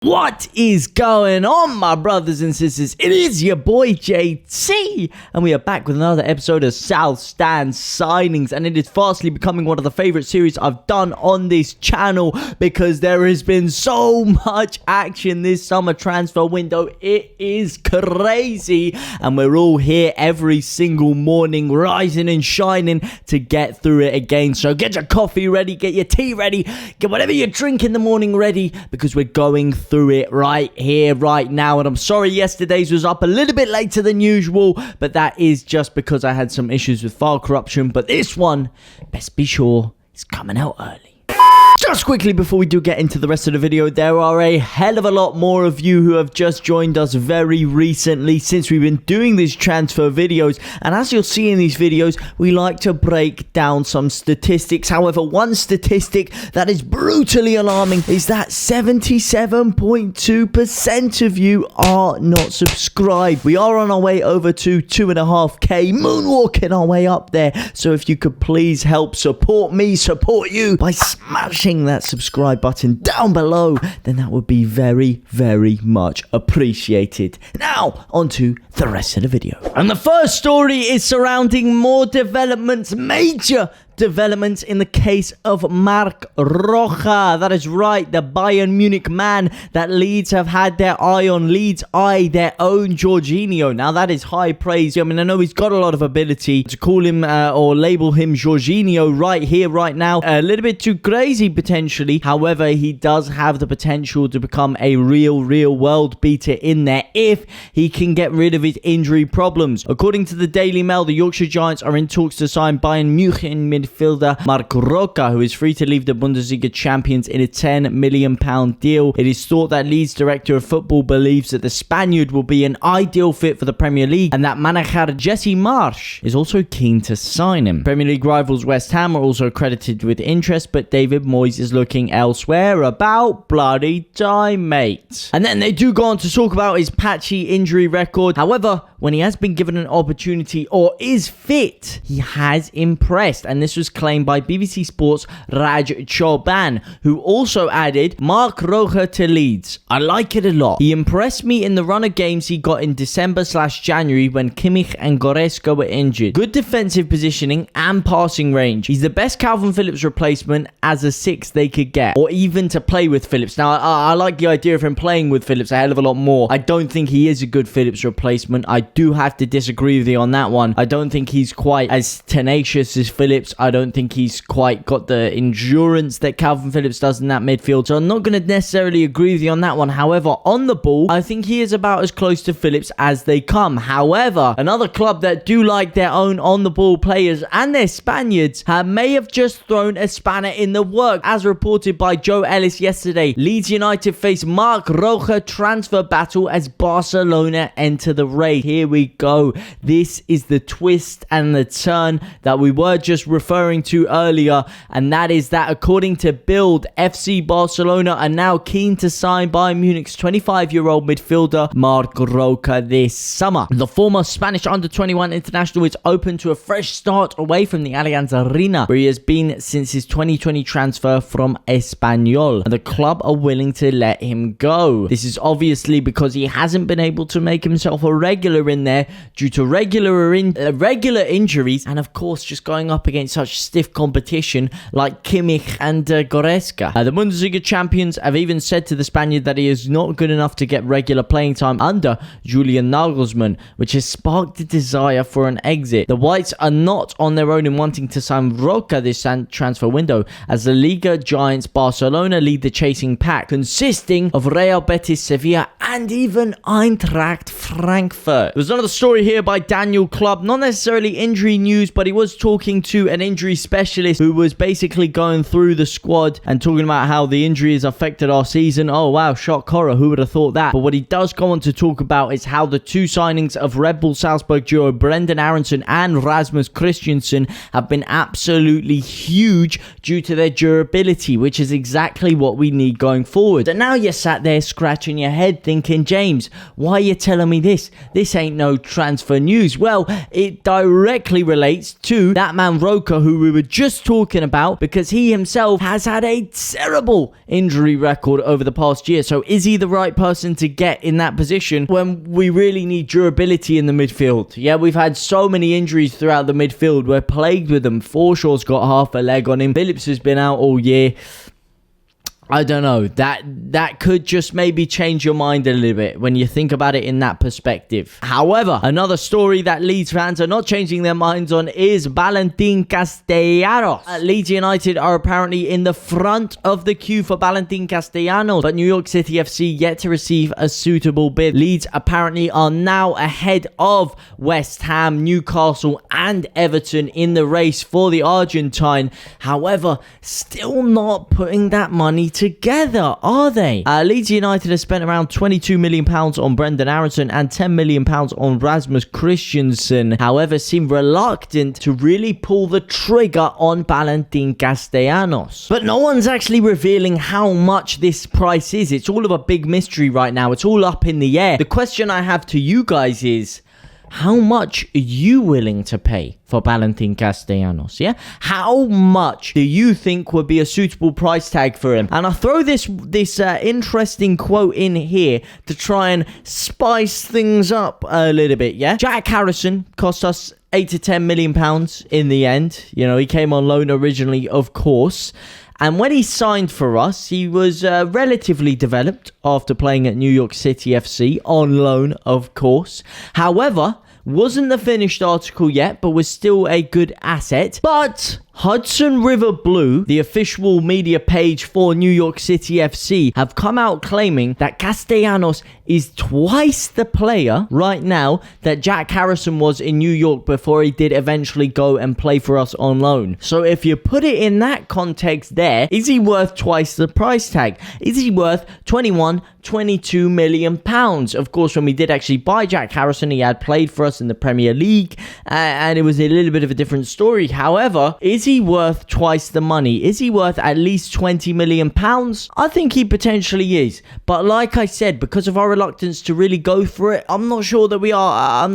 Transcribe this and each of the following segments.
What is going on, my brothers and sisters? It is your boy JT, and we are back with another episode of South Stand Signings, and it is fastly becoming one of the favorite series I've done on this channel because there has been so much action this summer transfer window. It is crazy, and we're all here every single morning rising and shining to get through it again. So get your coffee ready, get your tea ready, get whatever you drink in the morning ready, because we're going through it right here, right now. And I'm sorry yesterday's was up a little bit later than usual, but that is just because I had some issues with file corruption. But this one, best be sure, is coming out early. Just quickly before we do get into the rest of the video, there are a hell of a lot more of you who have just joined us very recently since we've been doing these transfer videos, and as you'll see in these videos, we like to break down some statistics. However, one statistic that is brutally alarming is that 77.2% of you are not subscribed. We are on our way over to 2.5k, moonwalking our way up there, so if you could please help support me, support you by smashing that subscribe button down below, then that would be very, very much appreciated. Now, on to the rest of the video. And the first story is surrounding more developments, major developments in the case of Marc Roca. That is right, the Bayern Munich man that Leeds have had their eye on. Leeds eye their own Jorginho. Now that is high praise. I mean, I know he's got a lot of ability. To call him or label him Jorginho right here, right now, a little bit too crazy potentially. However, he does have the potential to become a real world beater in there if he can get rid of his injury problems. According to the Daily Mail, the Yorkshire Giants are in talks to sign Bayern Munich midfielder Marc Roca, who is free to leave the Bundesliga champions in a £10 million deal. It is thought that Leeds director of football believes that the Spaniard will be an ideal fit for the Premier League and that manager Jesse Marsch is also keen to sign him. Premier League rivals West Ham are also credited with interest, but David Moyes is looking elsewhere. About bloody time, mate. And then they do go on to talk about his patchy injury record. However, when he has been given an opportunity or is fit, he has impressed, and this was claimed by BBC Sports' Raj Chauban, who also added, Marc Roca to Leeds. I like it a lot. He impressed me in the run of games he got in December/January when Kimmich and Goretzka were injured. Good defensive positioning and passing range. He's the best Kalvin Phillips replacement as a 6 they could get, or even to play with Phillips. Now, I like the idea of him playing with Phillips a hell of a lot more. I don't think he is a good Phillips replacement. I do have to disagree with you on that one. I don't think he's quite as tenacious as Phillips. I don't think he's quite got the endurance that Kalvin Phillips does in that midfield. So I'm not going to necessarily agree with you on that one. However, on the ball, I think he is about as close to Phillips as they come. However, another club that do like their own on-the-ball players and their Spaniards may have just thrown a spanner in the work. As reported by Joe Ellis yesterday, Leeds United face Marc Roca transfer battle as Barcelona enter the race. Here we go. This is the twist and the turn that we were just referring to earlier, and that is that according to Bild, FC Barcelona are now keen to sign Bayern Munich's 25-year-old midfielder Marc Roca this summer. The former Spanish under-21 international is open to a fresh start away from the Allianz Arena, where he has been since his 2020 transfer from Espanyol, and the club are willing to let him go. This is obviously because he hasn't been able to make himself a regular in there due to regular injuries, and of course just going up against such stiff competition like Kimmich and Goretzka. The Bundesliga champions have even said to the Spaniard that he is not good enough to get regular playing time under Julian Nagelsmann, which has sparked a desire for an exit. The Whites are not on their own in wanting to sign Roca this transfer window, as the Liga giants Barcelona lead the chasing pack, consisting of Real Betis, Sevilla, and even Eintracht Frankfurt. There's another story here by Daniel Club, not necessarily injury news, but he was talking to an injury specialist who was basically going through the squad and talking about how the injury has affected our season. Oh wow, shock horror, who would have thought that? But what he does go on to talk about is how the two signings of Red Bull Salzburg duo Brendan Aronson and Rasmus Christensen have been absolutely huge due to their durability, which is exactly what we need going forward. And now you're sat there scratching your head thinking, James, why are you telling me this? This ain't ain't no transfer news. Well, it directly relates to that man Roca, who we were just talking about, because he himself has had a terrible injury record over the past year. So is he the right person to get in that position when we really need durability in the midfield? Yeah, we've had so many injuries throughout the midfield. We're plagued with them. Forshaw's got half a leg on him. Phillips has been out all year. I don't know. That could just maybe change your mind a little bit when you think about it in that perspective. However, another story that Leeds fans are not changing their minds on is Valentin Castellanos. Leeds United are apparently in the front of the queue for Valentin Castellanos, but New York City FC yet to receive a suitable bid. Leeds apparently are now ahead of West Ham, Newcastle and Everton in the race for the Argentine. However, still not putting that money together, are they? Leeds United has spent around £22 million on Brendan Aronson and £10 million on Rasmus Christensen. However, seem reluctant to really pull the trigger on Valentin Castellanos. But no one's actually revealing how much this price is. It's all of a big mystery right now. It's all up in the air. The question I have to you guys is, how much are you willing to pay for Valentin Castellanos? Yeah, how much do you think would be a suitable price tag for him? And I throw this interesting quote in here to try and spice things up a little bit. Yeah, Jack Harrison cost us £8 to £10 million in the end. You know, he came on loan originally, of course. And when he signed for us, he was relatively developed after playing at New York City FC, on loan, of course. However, wasn't the finished article yet, but was still a good asset. But Hudson River Blue, the official media page for New York City FC, have come out claiming that Castellanos is twice the player right now that Jack Harrison was in New York before he did eventually go and play for us on loan. So if you put it in that context there, is he worth twice the price tag? Is he worth 21, 22 million pounds? Of course, when we did actually buy Jack Harrison, he had played for us in the Premier League, and it was a little bit of a different story. However, is he worth twice the money? Is he worth at least 20 million pounds? I think he potentially is. But like I said, because of our reluctance to really go for it, I'm not sure that we are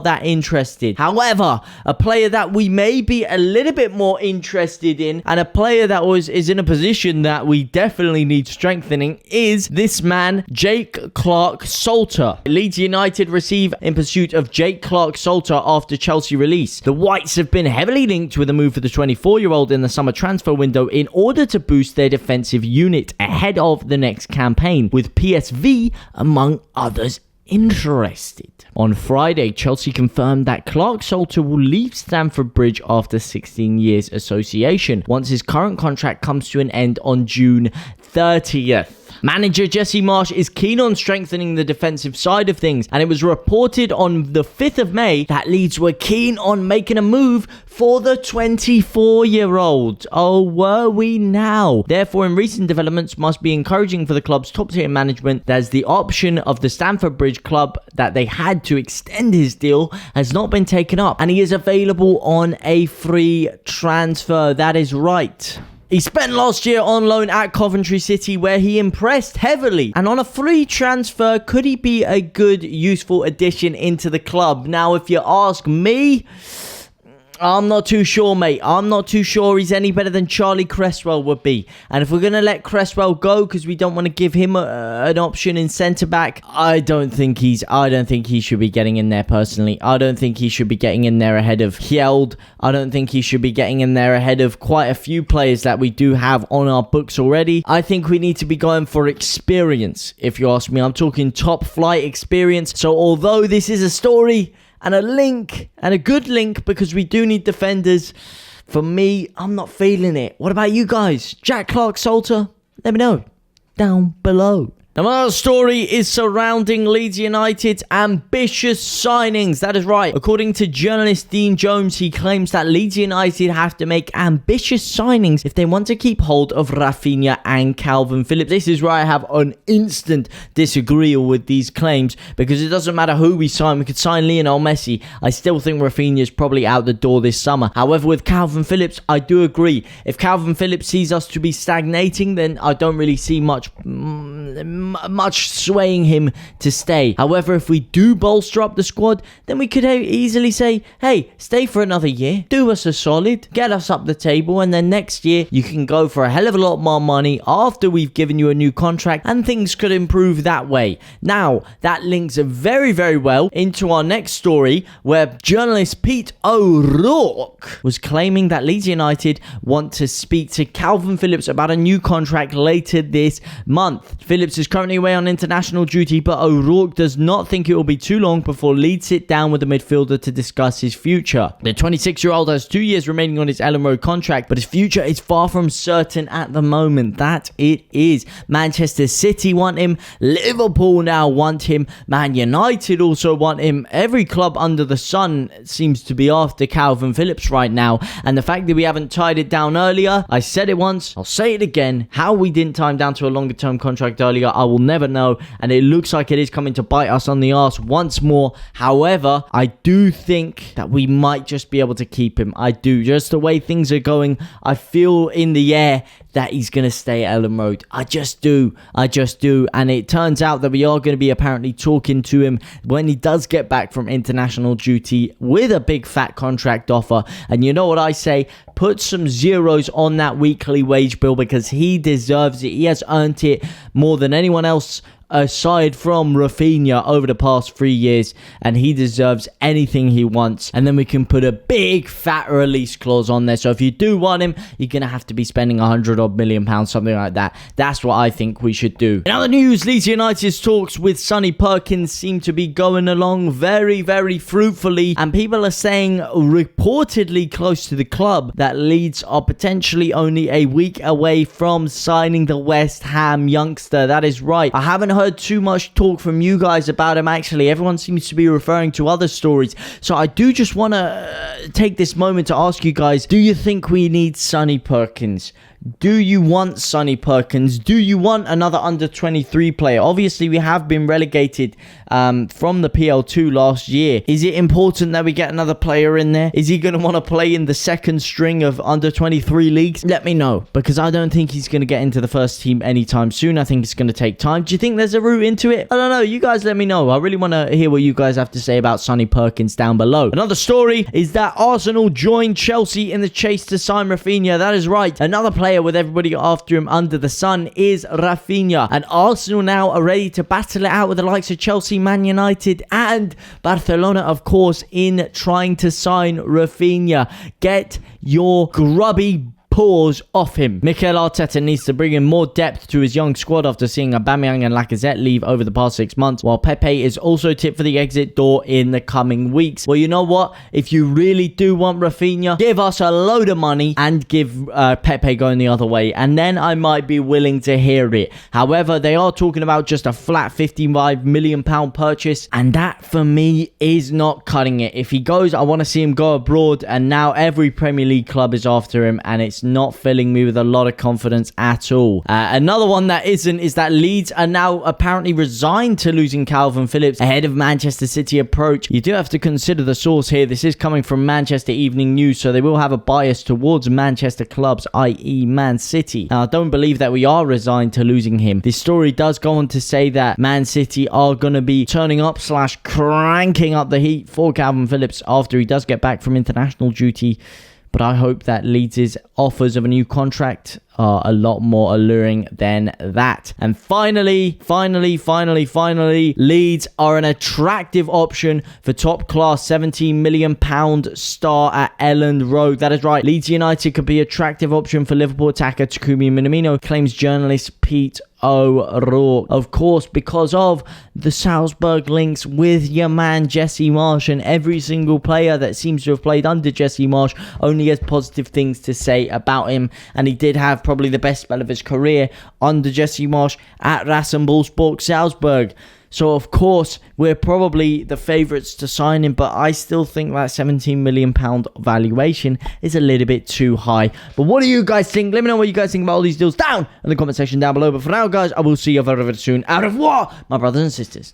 that interested. However, a player that we may be a little bit more interested in, and a player that is in a position that we definitely need strengthening, is this man, Jake Clarke-Salter. Leeds United receive in pursuit of Jake Clarke-Salter after Chelsea release. The Whites have been heavily linked with a move for the 24-year-old in the summer transfer window in order to boost their defensive unit ahead of the next campaign, with PSV among others interested. On Friday, Chelsea confirmed that Clarke-Salter will leave Stamford Bridge after 16 years association, once his current contract comes to an end on June 30th. Manager Jesse Marsch is keen on strengthening the defensive side of things, and it was reported on the 5th of May that Leeds were keen on making a move for the 24-year-old. Oh, were we now? Therefore, in recent developments, must be encouraging for the club's top-tier management, as the option of the Stamford Bridge club that they had to extend his deal has not been taken up, and he is available on a free transfer. That is right. He spent last year on loan at Coventry City, where he impressed heavily. And on a free transfer, could he be a good, useful addition into the club? Now, if you ask me, I'm not too sure, mate. I'm not too sure he's any better than Charlie Cresswell would be. And if we're going to let Cresswell go because we don't want to give him an option in centre-back, I don't think he should be getting in there personally. I don't think he should be getting in there ahead of Hjeld. I don't think he should be getting in there ahead of quite a few players that we do have on our books already. I think we need to be going for experience, if you ask me. I'm talking top flight experience. So although this is a story and a link, and a good link, because we do need defenders, for me, I'm not feeling it. What about you guys? Jack Clarke-Salter? Let me know down below. Now, another story is surrounding Leeds United's ambitious signings. That is right. According to journalist Dean Jones, he claims that Leeds United have to make ambitious signings if they want to keep hold of Raphinha and Kalvin Phillips. This is where I have an instant disagreeal with these claims, because it doesn't matter who we sign. We could sign Lionel Messi. I still think Raphinha is probably out the door this summer. However, with Kalvin Phillips, I do agree. If Kalvin Phillips sees us to be stagnating, then I don't really see much much swaying him to stay. However, if we do bolster up the squad, then we could easily say, hey, stay for another year, do us a solid, get us up the table, and then next year you can go for a hell of a lot more money after we've given you a new contract, and things could improve that way. Now, that links very, very well into our next story, where journalist Pete O'Rourke was claiming that Leeds United want to speak to Kalvin Phillips about a new contract later this month. Phillips is currently away on international duty, but O'Rourke does not think it will be too long before Leeds sit down with the midfielder to discuss his future. The 26-year-old has 2 years remaining on his Ellen Road contract, but his future is far from certain at the moment. That it is. Manchester City want him, Liverpool now want him, Man United also want him. Every club under the sun seems to be after Kalvin Phillips right now, and the fact that we haven't tied it down earlier, I said it once, I'll say it again, how we didn't tie him down to a longer term contract earlier, I will never know, and it looks like it is coming to bite us on the arse once more. However, I do think that we might just be able to keep him. I do. Just the way things are going, I feel in the air that he's going to stay at Ellen Road. I just do. And it turns out that we are going to be apparently talking to him when he does get back from international duty with a big fat contract offer. And you know what I say? Put some zeros on that weekly wage bill, because he deserves it. He has earned it more than anyone else aside from Raphinha over the past 3 years, and he deserves anything he wants. And then we can put a big fat release clause on there, so if you do want him, you're gonna have to be spending £100 odd million, something like that. That's what I think we should do. In other news, Leeds United's talks with Sonny Perkins seem to be going along very, very fruitfully, and people are saying, reportedly close to the club, that Leeds are potentially only a week away from signing the West Ham youngster. That is right. I haven't heard too much talk from you guys about him. Actually, everyone seems to be referring to other stories, so I do just want to take this moment to ask you guys, do you think we need Sonny Perkins? Do you want Sonny Perkins? Do you want another under-23 player? Obviously, we have been relegated from the PL2 last year. Is it important that we get another player in there? Is he going to want to play in the second string of under-23 leagues? Let me know, because I don't think he's going to get into the first team anytime soon. I think it's going to take time. Do you think there's a route into it? I don't know. You guys let me know. I really want to hear what you guys have to say about Sonny Perkins down below. Another story is that Arsenal joined Chelsea in the chase to sign Raphinha. That is right. Another player with everybody after him under the sun is Raphinha, and Arsenal now are ready to battle it out with the likes of Chelsea, Man United and Barcelona, of course, in trying to sign Raphinha. Get your grubby paws off him. Mikel Arteta needs to bring in more depth to his young squad after seeing Aubameyang and Lacazette leave over the past 6 months, while Pepe is also tipped for the exit door in the coming weeks. Well, you know what? If you really do want Raphinha, give us a load of money and give Pepe going the other way, and then I might be willing to hear it. However, they are talking about just a flat £55 million purchase, and that for me is not cutting it. If he goes, I want to see him go abroad, and now every Premier League club is after him, and it's not filling me with a lot of confidence at all. Another one that isn't is that Leeds are now apparently resigned to losing Kalvin Phillips ahead of Manchester City approach. You do have to consider the source here. This is coming from Manchester Evening News, so they will have a bias towards Manchester clubs, i.e. Man City. Now, I don't believe that we are resigned to losing him. This story does go on to say that Man City are going to be turning up / cranking up the heat for Kalvin Phillips after he does get back from international duty. But I hope that Leeds' offers of a new contract are a lot more alluring than that. And finally, Leeds are an attractive option for top-class £17 million star at Elland Road. That is right. Leeds United could be an attractive option for Liverpool attacker Takumi Minamino, claims journalist Pete O'Rourke. Of course, because of the Salzburg links with your man Jesse Marsch, and every single player that seems to have played under Jesse Marsch only has positive things to say about him, and he did have probably the best spell of his career under Jesse Marsch at Rasenballsport Salzburg. So, of course, we're probably the favourites to sign him, but I still think that £17 million valuation is a little bit too high. But what do you guys think? Let me know what you guys think about all these deals down in the comment section down below. But for now, guys, I will see you very, very soon. Au revoir, my brothers and sisters.